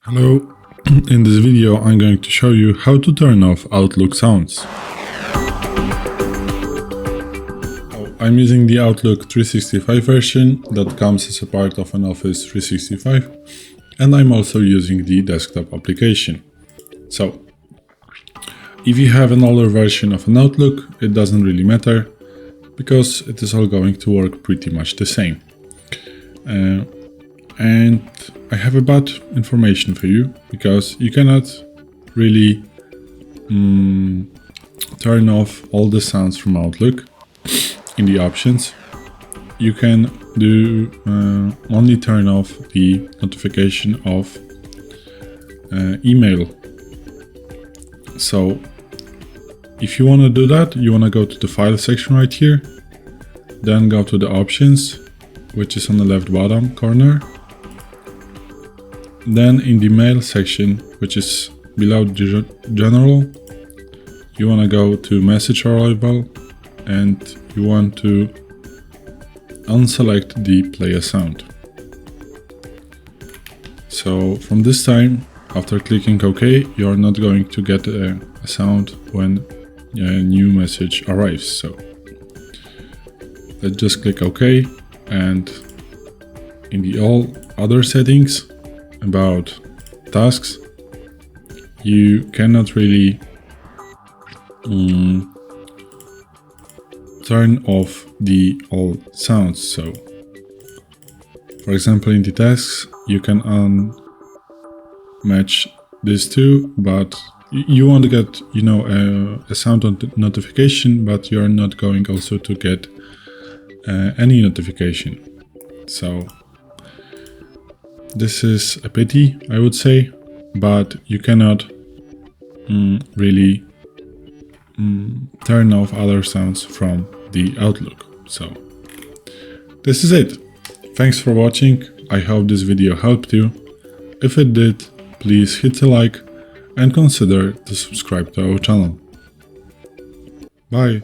Hello, in this video I'm going to show you how to turn off Outlook sounds. I'm using the Outlook 365 version that comes as a part of an Office 365, and I'm also using the desktop application. So, if you have an older version of an Outlook, it doesn't really matter, because it is all going to work pretty much the same. And I have a bad information for you, because you cannot really turn off all the sounds from Outlook in the options. You can do only turn off the notification of email. So if you want to do that, you want to go to the file section right here, then go to the options, which is on the left bottom corner. Then in the mail section, which is below general, you want to go to message arrival and you want to unselect the play a sound. So from this time, after clicking OK, you are not going to get a sound when a new message arrives. So let's just click OK, and in the all other settings about tasks, you cannot really turn off the all sounds. So for example, in the tasks you can unmatch these two, but you want to get a sound notification, but you are not going also to get any notification. So this is a pity, I would say, but you cannot really turn off other sounds from the Outlook. So this is it. Thanks for watching. I hope this video helped you. If it did, please hit a like and consider to subscribe to our channel. Bye.